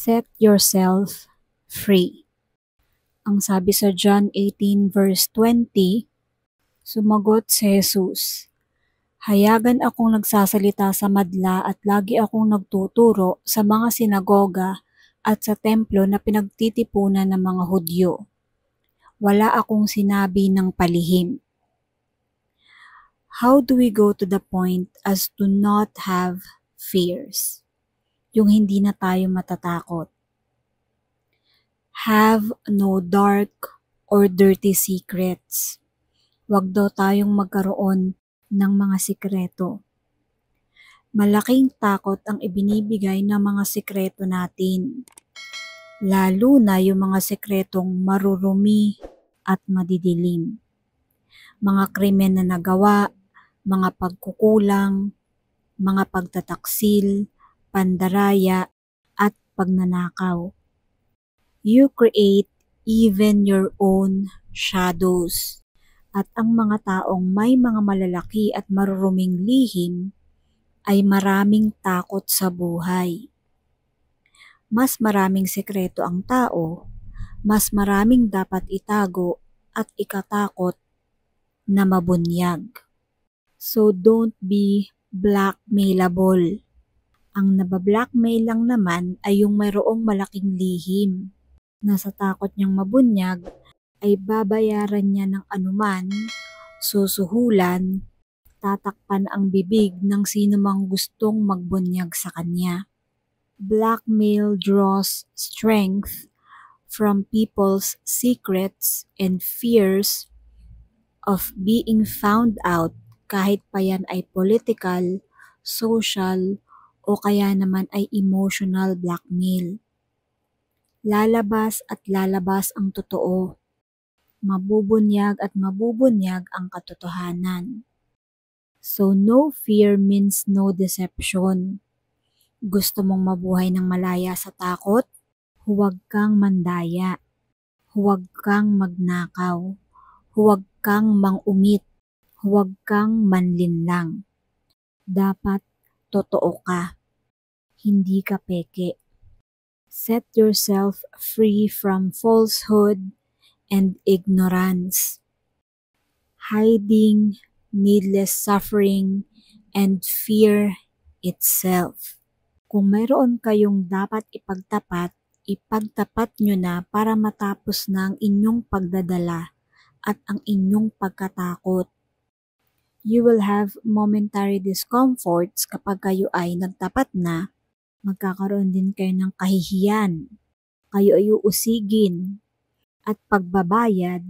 Set yourself free. Ang sabi sa John 18 verse 20, sumagot si Jesus, "Hayagan akong nagsasalita sa madla at lagi akong nagtuturo sa mga sinagoga at sa templo na pinagtitipunan ng mga Hudyo. Wala akong sinabi ng palihim." How do we go to the point as to not have fears? Yung hindi na tayo matatakot. Have no dark or dirty secrets. Huwag daw tayong magkaroon ng mga sikreto. Malaking takot ang ibinibigay ng mga sikreto natin. Lalo na yung mga sikretong marurumi at madidilim. Mga krimen na nagawa, mga pagkukulang, mga pagtataksil, pandaraya, at pagnanakaw. You create even your own shadows. At ang mga taong may mga malalaki at maruruming lihim ay maraming takot sa buhay. Mas maraming sekreto ang tao, mas maraming dapat itago at ikatakot na mabunyag. So don't be blackmailable. Ang nabablackmail lang naman ay yung mayroong malaking lihim na sa takot niyang mabunyag ay babayaran niya ng anuman, susuhulan, tatakpan ang bibig ng sino mang gustong magbunyag sa kanya. Blackmail draws strength from people's secrets and fears of being found out kahit pa yan ay political, social, o kaya naman ay emotional blackmail. Lalabas at lalabas ang totoo. Mabubunyag at mabubunyag ang katotohanan. So no fear means no deception. Gusto mong mabuhay ng malaya sa takot? Huwag kang mandaya. Huwag kang magnakaw. Huwag kang mangumit. Huwag kang manlinlang. Dapat totoo ka. Hindi ka peke. Set yourself free from falsehood and ignorance. Hiding, needless suffering, and fear itself. Kung mayroon kayong dapat ipagtapat, ipagtapat nyo na para matapos na ang inyong pagdadala at ang inyong pagkatakot. You will have momentary discomforts kapag kayo ay nagtapat na. Magkakaroon din kayo ng kahihiyan. Kayo ay uusigin at pagbabayad.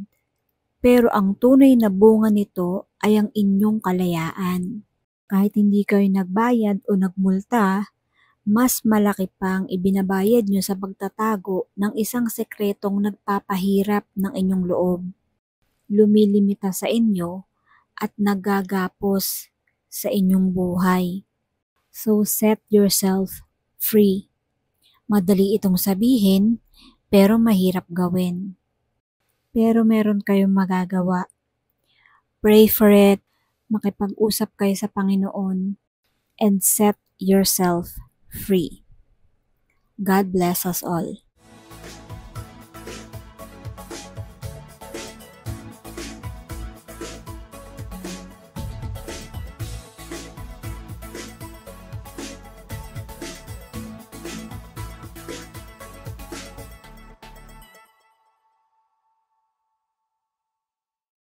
Pero ang tunay na bunga nito ay ang inyong kalayaan. Kahit hindi kayo nagbayad o nagmulta, mas malaki pang ibinabayad nyo sa pagtatago ng isang sekretong nagpapahirap ng inyong loob. Lumilimita sa inyo at nagagapos sa inyong buhay. So set yourself free. Madali itong sabihin, pero mahirap gawin. Pero meron kayong magagawa. Pray for it, makipag-usap kayo sa Panginoon, and set yourself free. God bless us all.